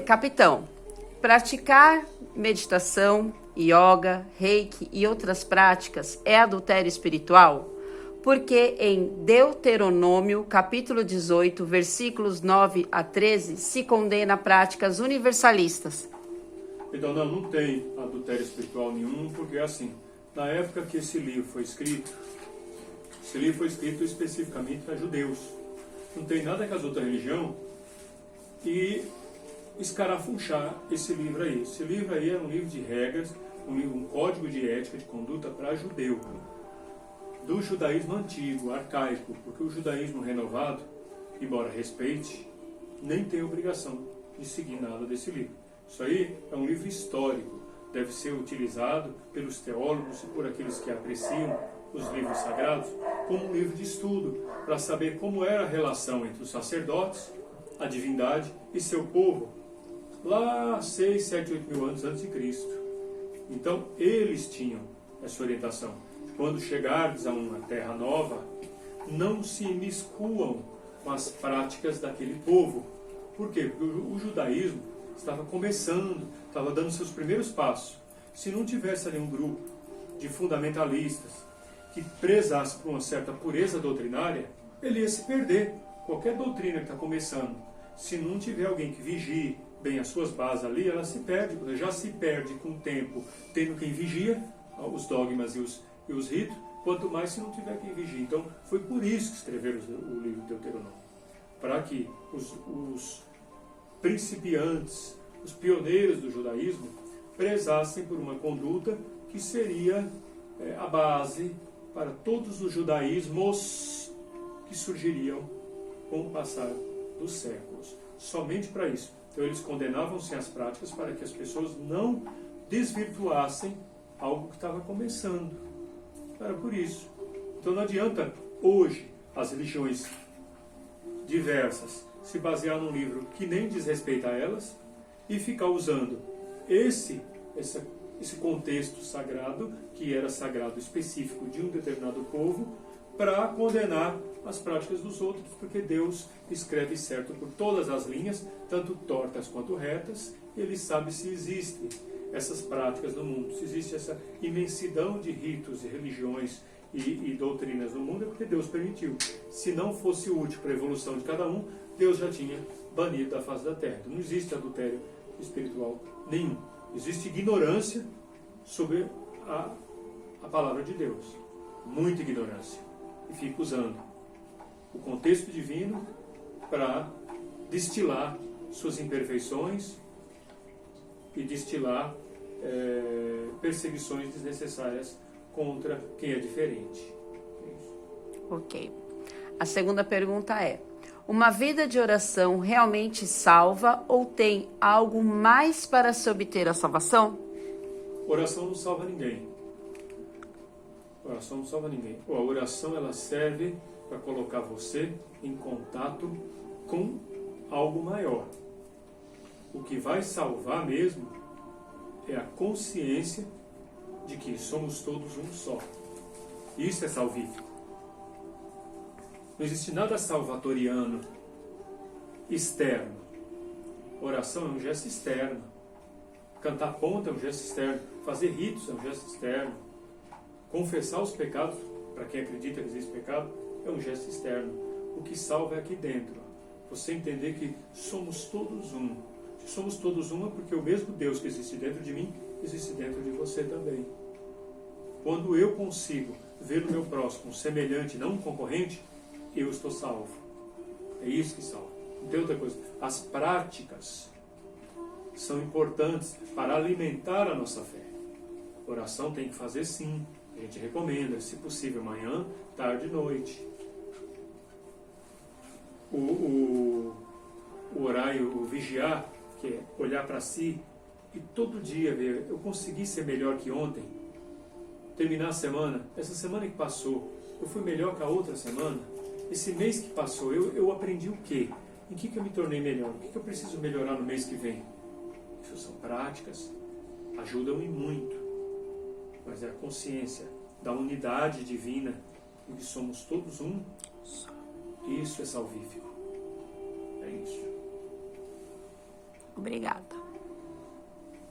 Capitão, praticar meditação, yoga, reiki e outras práticas é adultério espiritual? Porque em Deuteronômio, capítulo 18, versículos 9 a 13, se condena práticas universalistas. Então não tem adultério espiritual nenhum, porque é assim, na época que esse livro foi escrito especificamente para judeus. Não tem nada com as outras religiões e escarafunchar esse livro aí. Esse livro aí é um livro de regras, um código de ética, de conduta para judeu. Do judaísmo antigo, arcaico, porque o judaísmo renovado, embora respeite, nem tem obrigação de seguir nada desse livro. Isso aí é um livro histórico, deve ser utilizado pelos teólogos e por aqueles que apreciam os livros sagrados como um livro de estudo, para saber como era a relação entre os sacerdotes, a divindade e seu povo, lá 6, 7, 8 mil anos antes de Cristo. Então, eles tinham essa orientação. Quando chegardes a uma terra nova, não se imiscuam com as práticas daquele povo. Por quê? Porque o judaísmo estava começando, estava dando seus primeiros passos. Se não tivesse ali um grupo de fundamentalistas que prezasse por uma certa pureza doutrinária, ele ia se perder. Qualquer doutrina que está começando, se não tiver alguém que vigie bem as suas bases ali, ela se perde. Quando já se perde com o tempo, tendo quem vigia os dogmas e os ritos, quanto mais se não tiver quem vigie. Então, foi por isso que escreveram o livro de Deuteronômio. Para que os principiantes, os pioneiros do judaísmo, prezassem por uma conduta que seria a base para todos os judaísmos que surgiriam com o passar dos séculos. Somente para isso. Então eles condenavam-se às práticas para que as pessoas não desvirtuassem algo que estava começando. Era por isso. Então não adianta hoje as religiões diversas se basear num livro que nem diz respeito a elas e ficar usando esse contexto sagrado, que era sagrado específico de um determinado povo, para condenar as práticas dos outros, porque Deus escreve certo por todas as linhas, tanto tortas quanto retas, e Ele sabe se existem essas práticas no mundo, se existe essa imensidão de ritos e religiões e doutrinas no mundo, é porque Deus permitiu. Se não fosse útil para a evolução de cada um, Deus já tinha banido da face da terra. Então, não existe adultério espiritual nenhum. Existe ignorância sobre a palavra de Deus. Muita ignorância. E fica usando o contexto divino para destilar suas imperfeições e destilar perseguições desnecessárias contra quem é diferente. Ok. A segunda pergunta é: uma vida de oração realmente salva ou tem algo mais para se obter a salvação? Oração não salva ninguém. Oração não salva ninguém. A oração ela serve para colocar você em contato com algo maior. O que vai salvar mesmo é a consciência de que somos todos um só. Isso é salvífico. Não existe nada salvatoriano externo. Oração é um gesto externo. Cantar ponta é um gesto externo. Fazer ritos é um gesto externo. Confessar os pecados, para quem acredita que existe pecado, é um gesto externo. O que salva é aqui dentro. Você entender que somos todos um. Se somos todos um é porque o mesmo Deus que existe dentro de mim, existe dentro de você também. Quando eu consigo ver no meu próximo um semelhante, não um concorrente, eu estou salvo. É isso que salva. Não tem outra coisa. As práticas são importantes para alimentar a nossa fé. Oração tem que fazer sim. A gente recomenda, se possível, manhã, tarde e noite. O orar e o vigiar, que é olhar para si e todo dia ver, eu consegui ser melhor que ontem. Terminar a semana, essa semana que passou, eu fui melhor que a outra semana. Esse mês que passou, eu aprendi o quê? Em que eu me tornei melhor? O que eu preciso melhorar no mês que vem? Isso são práticas, ajudam e muito. Mas é a consciência da unidade divina, em que somos todos um, isso é salvífico. É isso. Obrigada.